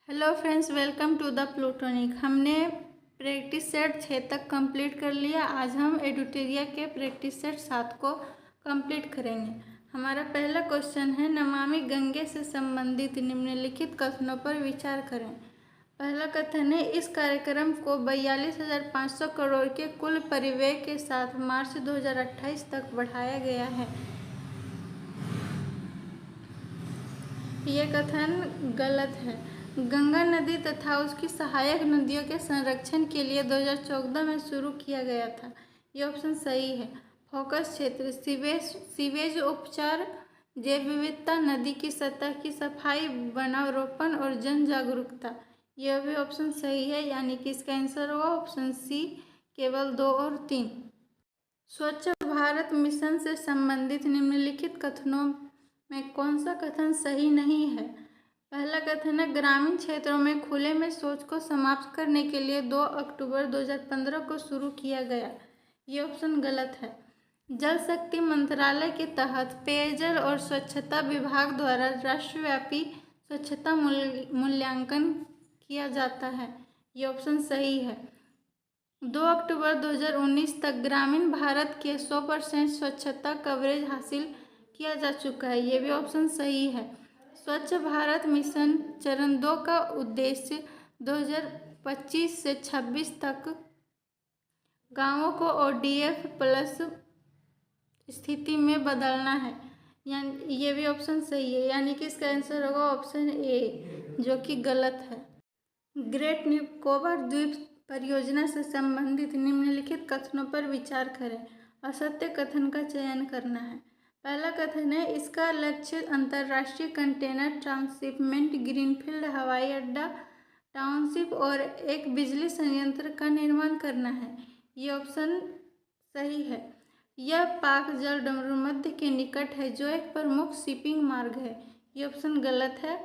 Hello friends, welcome to the Plutonic. हमने practice set 6 तक complete कर लिया। आज हम एडुटेरिया के प्रैक्टिस सेट 7 को कंप्लीट करेंगे। हमारा पहला क्वेश्चन है, नमामि गंगे से संबंधित निम्नलिखित कथनों पर विचार करें। पहला कथन है, इस कार्यक्रम को 42,500 करोड़ के कुल परिव्यय के साथ मार्च 2028 तक बढ़ाया गया है। यह कथन गलत है। गंगा नदी तथा उसकी सहायक नदियों के संरक्षण के लिए 2014 में शुरू किया गया था। ये ऑप्शन सही है। फोकस क्षेत्र सीवेज उपचार, जैव विविधता, नदी की सतह की सफाई, वनारोपण और जन जागरूकता। यह भी ऑप्शन सही है, यानी कि इसका आंसर होगा ऑप्शन सी, केवल 2 और 3। स्वच्छ भारत मिशन से संबंधित निम्नलिखित कथनों में कौन सा कथन सही नहीं है। पहला कथन है, ग्रामीण क्षेत्रों में खुले में शौच को समाप्त करने के लिए 2 अक्टूबर 2015 को शुरू किया गया। ये ऑप्शन गलत है। जल शक्ति मंत्रालय के तहत पेयजल और स्वच्छता विभाग द्वारा राष्ट्रव्यापी स्वच्छता मूल्यांकन किया जाता है। ये ऑप्शन सही है। 2 अक्टूबर 2019 तक ग्रामीण भारत के 100% स्वच्छता कवरेज हासिल किया जा चुका है। ये भी ऑप्शन सही है। स्वच्छ भारत मिशन चरण 2 का उद्देश्य 2025 से 26 तक गांवों को ODF प्लस स्थिति में बदलना है। यानी ये भी ऑप्शन सही है, यानी कि इसका आंसर होगा ऑप्शन ए, जो कि गलत है। ग्रेट निकोबार द्वीप परियोजना से संबंधित निम्नलिखित कथनों पर विचार करें। असत्य कथन का चयन करना है। पहला कथन है, इसका लक्ष्य अंतर्राष्ट्रीय कंटेनर ट्रांसशिपमेंट, ग्रीनफील्ड हवाई अड्डा, टाउनशिप और एक बिजली संयंत्र का निर्माण करना है। ये ऑप्शन सही है। यह पाक जल मध्य के निकट है, जो एक प्रमुख शिपिंग मार्ग है। ये ऑप्शन गलत है।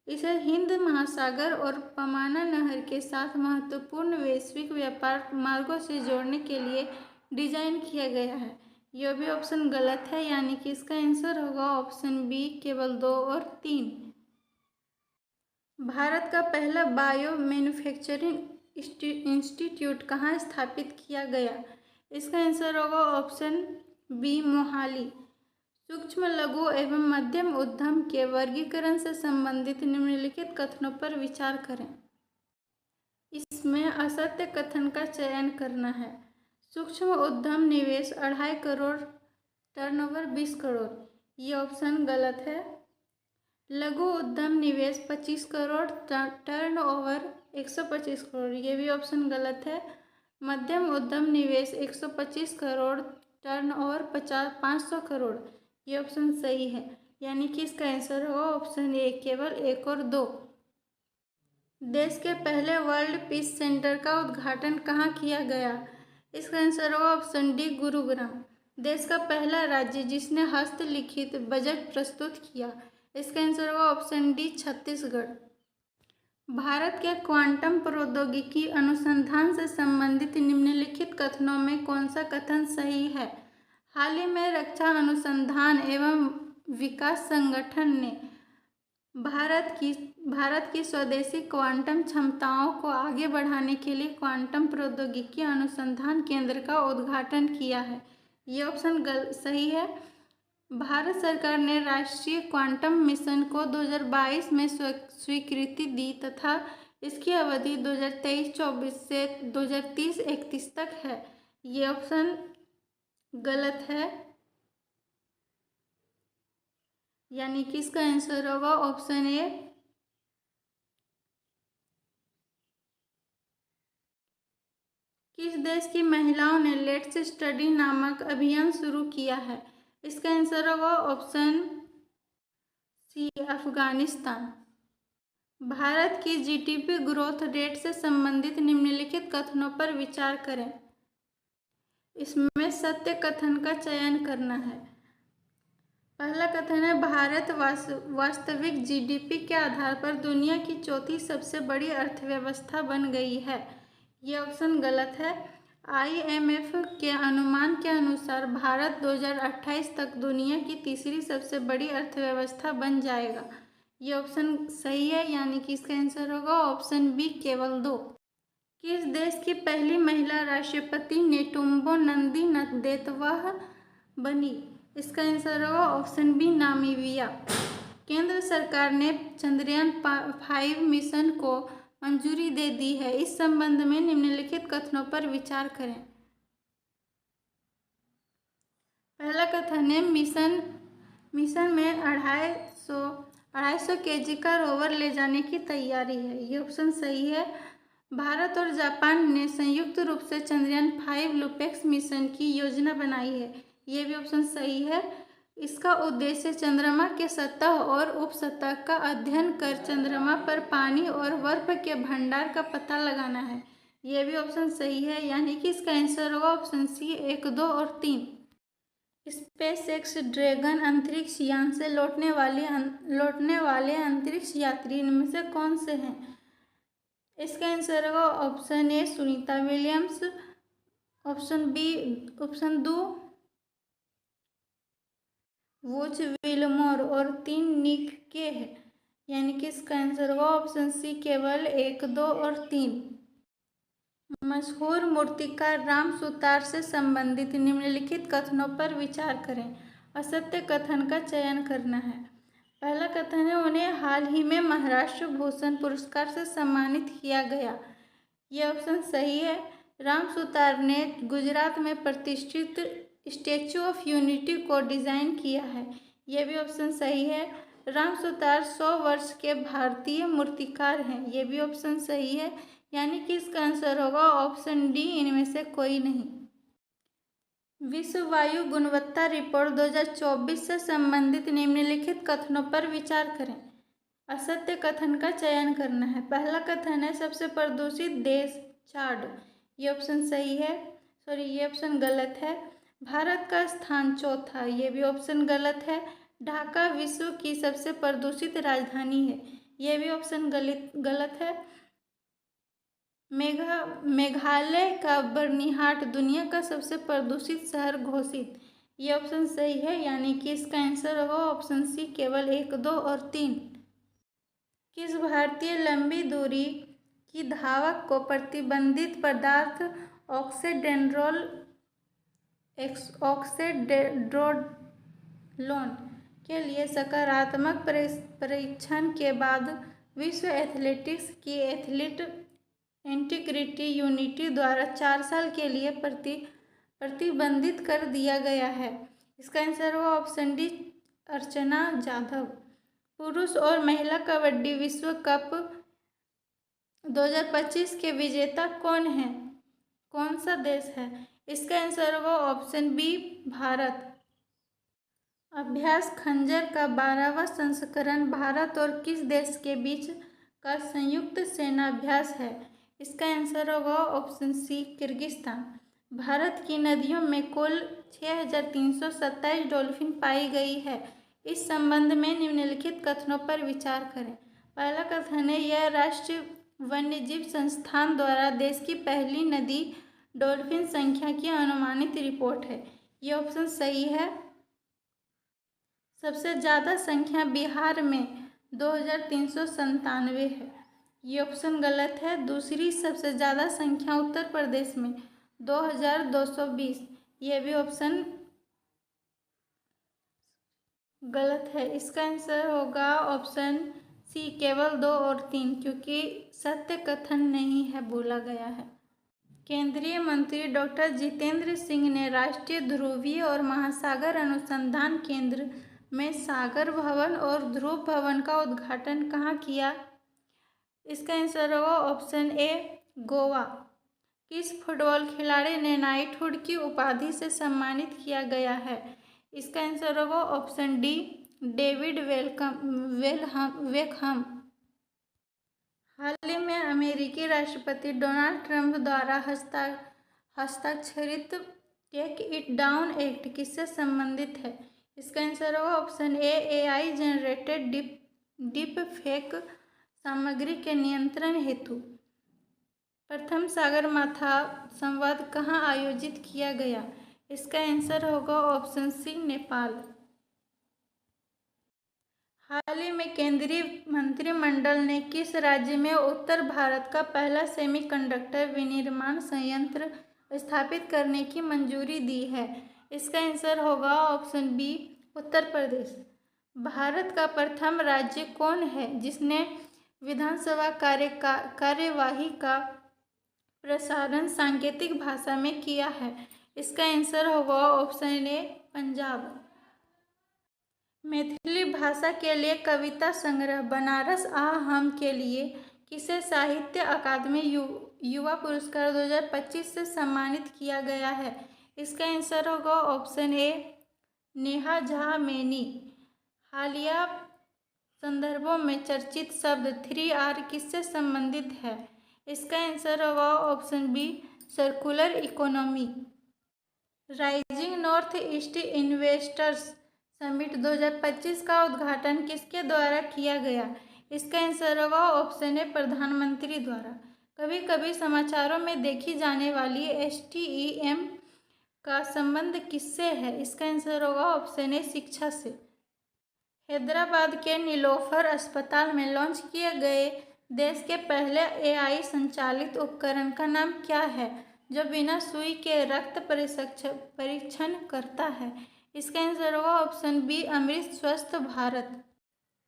इसे हिंद महासागर और पमाना नहर के साथ महत्वपूर्ण वैश्विक व्यापार मार्गों से जोड़ने के लिए डिजाइन किया गया है। यह भी ऑप्शन गलत है, यानी कि इसका आंसर होगा ऑप्शन बी, केवल 2 और 3। भारत का पहला बायो मैन्युफैक्चरिंग इंस्टीट्यूट कहाँ स्थापित किया गया। इसका आंसर होगा ऑप्शन बी, मोहाली। सूक्ष्म, लघु एवं मध्यम उद्यम के वर्गीकरण से संबंधित निम्नलिखित कथनों पर विचार करें। इसमें असत्य कथन का चयन करना है। सूक्ष्म उद्यम निवेश 2.5 करोड़, टर्नओवर 20 करोड़। ये ऑप्शन गलत है। लघु उद्यम निवेश 25 करोड़, टर्नओवर 125 करोड़। ये भी ऑप्शन गलत है। मध्यम उद्यम निवेश 125 करोड़, टर्नओवर 500 करोड़। ये ऑप्शन सही है, यानी कि इसका आंसर होगा ऑप्शन ए, केवल 1 और 2। देश के पहले वर्ल्ड पीस सेंटर का उद्घाटन कहाँ किया गया। इसका आंसर होगा ऑप्शन डी, गुरुग्राम। देश का पहला राज्य जिसने हस्तलिखित बजट प्रस्तुत किया। इसका आंसर होगा ऑप्शन डी, छत्तीसगढ़। भारत के क्वांटम प्रौद्योगिकी अनुसंधान से संबंधित निम्नलिखित कथनों में कौन सा कथन सही है। हाल ही में रक्षा अनुसंधान एवं विकास संगठन ने भारत की स्वदेशी क्वांटम क्षमताओं को आगे बढ़ाने के लिए क्वांटम प्रौद्योगिकी अनुसंधान केंद्र का उद्घाटन किया है। ये ऑप्शन सही है। भारत सरकार ने राष्ट्रीय क्वांटम मिशन को 2022 में स्वीकृति दी तथा इसकी अवधि 2023-24 से 2030-31 तक है। ये ऑप्शन गलत है, यानी कि इसका आंसर होगा ऑप्शन ए। किस देश की महिलाओं ने लेट्स स्टडी नामक अभियान शुरू किया है। इसका आंसर होगा ऑप्शन सी, अफगानिस्तान। भारत की GDP ग्रोथ रेट से संबंधित निम्नलिखित कथनों पर विचार करें। इसमें सत्य कथन का चयन करना है। पहला कथन है, भारत वास्तविक GDP के आधार पर दुनिया की चौथी सबसे बड़ी अर्थव्यवस्था बन गई है। ये ऑप्शन गलत है। IMF के अनुमान के अनुसार भारत 2028 तक दुनिया की तीसरी सबसे बड़ी अर्थव्यवस्था बन जाएगा। ये ऑप्शन सही है, यानी कि इसका आंसर होगा ऑप्शन बी केवल 2। किस देश की पहली महिला राष्ट्रपति नेटुम्बो नंदी नंदेतवह बनी? इसका आंसर होगा ऑप्शन बी नामीबिया। केंद्र सरकार ने चंद्रयान 5 मिशन को मंजूरी दे दी है। इस संबंध में निम्नलिखित कथनों पर विचार करें। पहला कथन है मिशन में 250 kg का रोवर ले जाने की तैयारी है। ये ऑप्शन सही है। भारत और जापान ने संयुक्त रूप से चंद्रयान 5 लुपेक्स मिशन की योजना बनाई है। ये भी ऑप्शन सही है। इसका उद्देश्य चंद्रमा के सतह और उपसतह का अध्ययन कर चंद्रमा पर पानी और बर्फ के भंडार का पता लगाना है। ये भी ऑप्शन सही है, यानी कि इसका आंसर होगा ऑप्शन सी 1, 2 और 3। स्पेस एक्स ड्रैगन अंतरिक्ष यान से लौटने वाले अंतरिक्ष यात्री इनमें से कौन से हैं? इसका आंसर होगा option A Sunita Williams, option 2 वुच Wilmore और 3 निक के है, यानी कि इसका आंसर होगा ऑप्शन सी केवल 1, 2 और 3। मशहूर मूर्तिकार राम सुतार से संबंधित निम्नलिखित कथनों पर विचार करें। असत्य कथन का चयन करना है। पहला कथन है उन्हें हाल ही में महाराष्ट्र भूषण पुरस्कार से सम्मानित किया गया। यह ऑप्शन सही है। राम सुतार ने गुजरात में प्रतिष्ठित स्टैचू ऑफ यूनिटी को डिज़ाइन किया है। यह भी ऑप्शन सही है। राम सुतार 100 वर्ष के भारतीय मूर्तिकार हैं। यह भी ऑप्शन सही है, यानी कि इसका आंसर होगा ऑप्शन डी इनमें से कोई नहीं। विश्व वायु गुणवत्ता रिपोर्ट 2024 से संबंधित निम्नलिखित कथनों पर विचार करें। असत्य कथन का चयन करना है। पहला कथन है सबसे प्रदूषित देश चाड। ये ऑप्शन सही है, ये ऑप्शन गलत है। भारत का स्थान चौथा, ये भी ऑप्शन गलत है। ढाका विश्व की सबसे प्रदूषित राजधानी है। ये भी ऑप्शन गलत है। मेघालय का बर्निहाट दुनिया का सबसे प्रदूषित शहर घोषित। ये ऑप्शन सही है, यानी कि इसका आंसर होगा ऑप्शन सी केवल 1, 2 और 3। किस भारतीय लंबी दूरी की धावक को प्रतिबंधित पदार्थ ऑक्सेड्रोलोन के लिए सकारात्मक परीक्षण के बाद विश्व एथलेटिक्स की एथलीट इंटीग्रिटी यूनिटी द्वारा 4 साल के लिए प्रतिबंधित कर दिया गया है? इसका आंसर होगा ऑप्शन डी अर्चना जाधव। पुरुष और महिला कबड्डी विश्व कप 2025 के विजेता कौन है? कौन सा देश है? इसका आंसर होगा ऑप्शन बी भारत। अभ्यास खंजर का 12वां संस्करण भारत और किस देश के बीच का संयुक्त सेनाभ्यास है? इसका आंसर होगा ऑप्शन सी किर्गिस्तान। भारत की नदियों में कुल 6327 डॉल्फिन पाई गई है। इस संबंध में निम्नलिखित कथनों पर विचार करें। पहला कथन है यह राष्ट्रीय वन्यजीव संस्थान द्वारा देश की पहली नदी डॉल्फिन संख्या की अनुमानित रिपोर्ट है। ये ऑप्शन सही है। सबसे ज़्यादा संख्या बिहार में 2397 है। ये ऑप्शन गलत है। दूसरी सबसे ज़्यादा संख्या उत्तर प्रदेश में 2220। ये भी ऑप्शन गलत है। इसका आंसर होगा ऑप्शन सी केवल 2 और 3, क्योंकि सत्य कथन नहीं है, बोला गया है। केंद्रीय मंत्री डॉक्टर जितेंद्र सिंह ने राष्ट्रीय ध्रुवीय और महासागर अनुसंधान केंद्र में सागर भवन और ध्रुव भवन का उद्घाटन कहाँ किया? इसका आंसर होगा ऑप्शन ए गोवा। किस फुटबॉल खिलाड़ी ने नाइटहुड की उपाधि से सम्मानित किया गया है? इसका आंसर होगा ऑप्शन डी डेविड वेकहम। हाल ही में अमेरिकी राष्ट्रपति डोनाल्ड ट्रंप द्वारा हस्ताक्षरित टेक इट डाउन एक्ट किससे संबंधित है? इसका आंसर होगा option A AI generated deep fake सामग्री के नियंत्रण हेतु। प्रथम सागरमाथा संवाद कहाँ आयोजित किया गया? इसका आंसर होगा ऑप्शन सी नेपाल। हाल ही में केंद्रीय मंत्रिमंडल ने किस राज्य में उत्तर भारत का पहला सेमीकंडक्टर विनिर्माण संयंत्र स्थापित करने की मंजूरी दी है? इसका आंसर होगा ऑप्शन बी, उत्तर प्रदेश। भारत का प्रथम राज्य कौन है जिसने विधानसभा कार्यवाही का प्रसारण सांकेतिक भाषा में किया है? इसका आंसर होगा ऑप्शन ए, पंजाब। मैथिली भाषा के लिए कविता संग्रह बनारस आ हम के लिए किसे साहित्य अकादमी युवा पुरस्कार 2025 से सम्मानित किया गया है? इसका आंसर होगा option A, Neha Jha many. हालिया संदर्भों में चर्चित शब्द 3R किससे संबंधित है? इसका आंसर होगा option B, circular economy. Rising North East Investors Summit 2025 का उद्घाटन किसके द्वारा किया गया? इसका आंसर होगा ऑप्शन ए, प्रधानमंत्री द्वारा। कभी कभी समाचारों में देखी जाने वाली STEM का संबंध किससे है? इसका आंसर होगा ऑप्शन ए, शिक्षा से। हैदराबाद के नीलोफर अस्पताल में लॉन्च किए गए देश के पहले AI संचालित उपकरण का नाम क्या है जो बिना सुई के रक्त परीक्षण करता है? इसका आंसर होगा ऑप्शन बी, अमृत स्वस्थ भारत।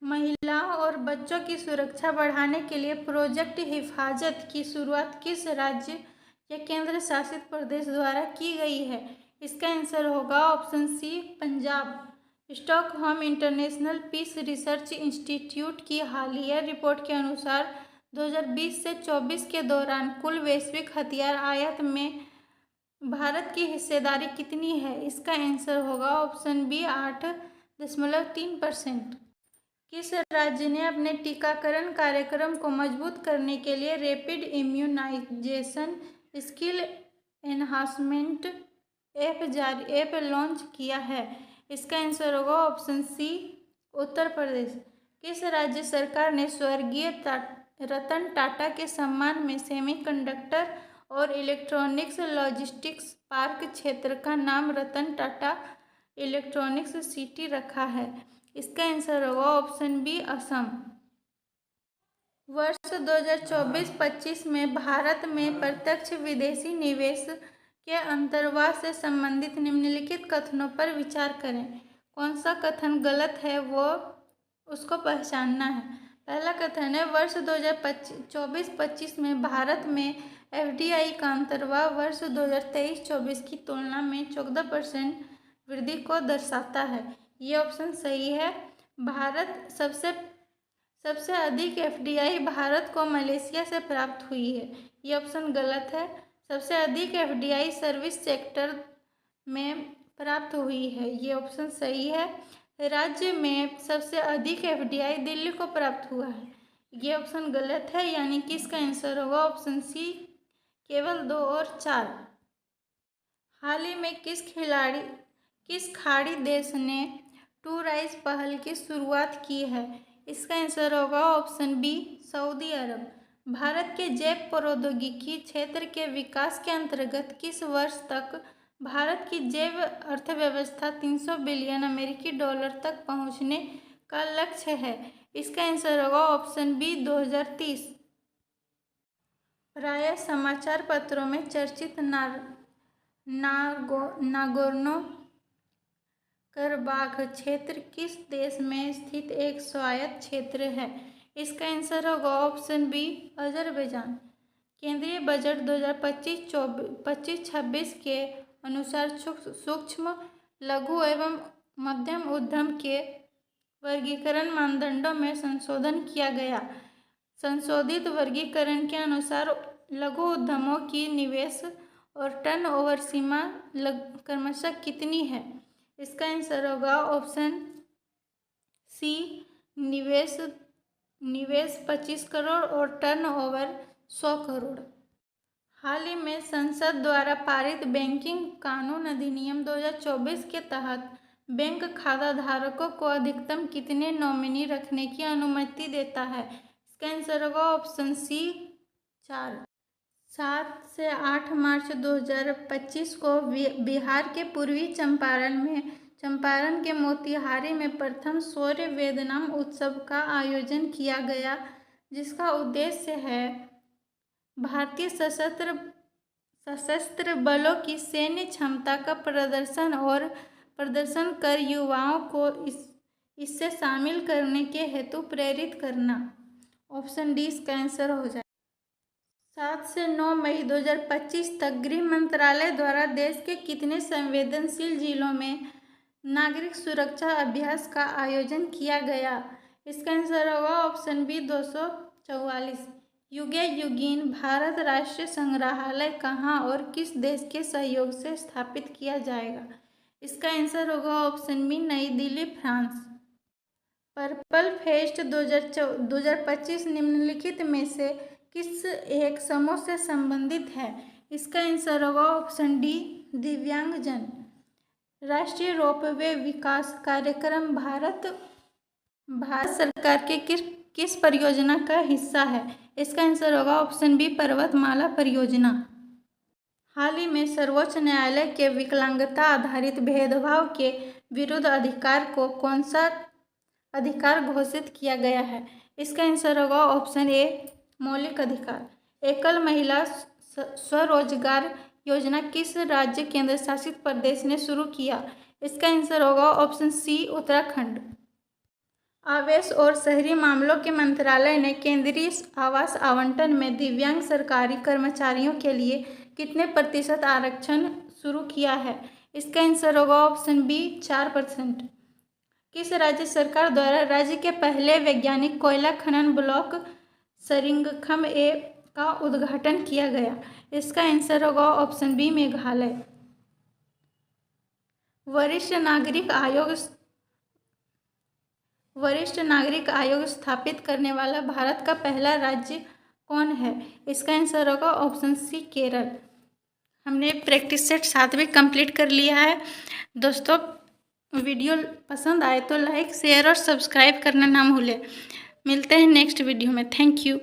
महिलाओं और बच्चों की सुरक्षा बढ़ाने के लिए प्रोजेक्ट हिफाजत की शुरुआत किस राज्य या केंद्र शासित प्रदेश द्वारा की गई है? इसका आंसर होगा option C, Punjab. Stockholm International Peace Research Institute की हालिया रिपोर्ट के अनुसार 2020 से 24 के दौरान कुल वैश्विक हथियार आयात में भारत की हिस्सेदारी कितनी है? इसका आंसर होगा ऑप्शन बी, 8.3%। किस राज्य ने अपने टीकाकरण कार्यक्रम को मजबूत करने के लिए Rapid Immunisation Skill Enhancement app launch किया है? इसका आंसर होगा ऑप्शन सी, उत्तर प्रदेश। किस राज्य सरकार ने स्वर्गीय रतन टाटा के सम्मान में सेमीकंडक्टर और इलेक्ट्रॉनिक्स लॉजिस्टिक्स पार्क क्षेत्र का नाम रतन टाटा इलेक्ट्रॉनिक्स सिटी रखा है? इसका आंसर होगा ऑप्शन बी, असम। वर्ष 2024-25 में भारत में प्रत्यक्ष विदेशी निवेश के अंतर्वास से संबंधित निम्नलिखित कथनों पर विचार करें। कौन सा कथन गलत है वो उसको पहचानना है। पहला कथन है, वर्ष 2024-25 में भारत में FDI का अंतर्वाह वर्ष 2023-24 की तुलना में 14% वृद्धि को दर्शाता है। ये ऑप्शन सही है। भारत सबसे अधिक FDI भारत को मलेशिया से प्राप्त हुई है। ये ऑप्शन गलत है। सबसे अधिक FDI सर्विस सेक्टर में प्राप्त हुई है। ये ऑप्शन सही है। राज्य में सबसे अधिक FDI दिल्ली को प्राप्त हुआ है। ये ऑप्शन गलत है, यानी कि इसका आंसर होगा ऑप्शन सी, केवल 2 और 4। हाल ही में किस खाड़ी देश ने टू राइज पहल की शुरुआत की है? इसका आंसर होगा ऑप्शन बी, सऊदी अरब। भारत के जैव प्रौद्योगिकी क्षेत्र के विकास के अंतर्गत किस वर्ष तक भारत की जैव अर्थव्यवस्था 300 बिलियन अमेरिकी डॉलर तक पहुंचने का लक्ष्य है? इसका आंसर होगा ऑप्शन बी, 2030। प्रायः समाचार पत्रों में चर्चित नागोर्नो करबाख क्षेत्र किस देश में स्थित एक स्वायत्त क्षेत्र है? इसका आंसर होगा ऑप्शन बी, अजरबैजान। केंद्रीय बजट 2025-26 के अनुसार सूक्ष्म, लघु एवं मध्यम उद्यम के वर्गीकरण मानदंडों में संशोधन किया गया। संशोधित वर्गीकरण के अनुसार लघु उद्यमों की निवेश और टर्नओवर सीमा क्रमशः कितनी है? इसका आंसर होगा ऑप्शन सी, निवेश 25 करोड़ और टर्नओवर 100 करोड़। हाल ही में संसद द्वारा पारित बैंकिंग कानून अधिनियम 2024 के तहत बैंक खाताधारकों को अधिकतम कितने नॉमिनी रखने की अनुमति देता है? इसका आंसर होगा ऑप्शन सी, 4। 7 से 8 मार्च 2025 को बिहार के पूर्वी चंपारण में चंपारण के मोतिहारी में प्रथम शौर्य वेदनाम उत्सव का आयोजन किया गया, जिसका उद्देश्य है भारतीय सशस्त्र बलों की सैन्य क्षमता का प्रदर्शन कर युवाओं को इससे शामिल करने के हेतु प्रेरित करना। ऑप्शन डी इसका आंसर हो जाए। 7 से 9 मई 2025 तक गृह मंत्रालय द्वारा देश के कितने संवेदनशील जिलों में नागरिक सुरक्षा अभ्यास का आयोजन किया गया? इसका आंसर होगा ऑप्शन बी 244। युगे युगीन भारत राष्ट्रीय संग्रहालय कहाँ और किस देश के सहयोग से स्थापित किया जाएगा? इसका आंसर होगा ऑप्शन बी नई दिल्ली, फ्रांस। पर्पल फेस्ट 2025 निम्नलिखित में से किस एक समूह से संबंधित है? इसका आंसर होगा ऑप्शन डी दिव्यांगजन। राष्ट्रीय रोपवे विकास कार्यक्रम भारत सरकार के किस परियोजना का हिस्सा है? इसका आंसर होगा ऑप्शन बी पर्वतमाला परियोजना। हाल ही में सर्वोच्च न्यायालय के विकलांगता आधारित भेदभाव के विरुद्ध अधिकार को कौन सा अधिकार घोषित किया गया है? इसका आंसर होगा ऑप्शन ए मौलिक अधिकार। एकल महिला स्वरोजगार योजना किस राज्य केंद्र शासित प्रदेश ने शुरू किया? इसका आंसर होगा ऑप्शन सी उत्तराखंड। आवास और शहरी मामलों के मंत्रालय ने केंद्रीय आवास आवंटन में दिव्यांग सरकारी कर्मचारियों के लिए कितने प्रतिशत आरक्षण शुरू किया है? इसका आंसर होगा ऑप्शन बी 4%। किस राज्य सरकार द्वारा राज्य के पहले वैज्ञानिक कोयला खनन ब्लॉक सरिंगखम ए का उद्घाटन किया गया? इसका आंसर होगा ऑप्शन बी मेघालय। वरिष्ठ नागरिक आयोग स्थापित करने वाला भारत का पहला राज्य कौन है? इसका आंसर होगा ऑप्शन सी केरल। हमने प्रैक्टिस सेट 7 भी कंप्लीट कर लिया है। दोस्तों, वीडियो पसंद आए तो लाइक, शेयर और सब्सक्राइब करना ना भूलें। मिलते हैं नेक्स्ट वीडियो में। Thank you.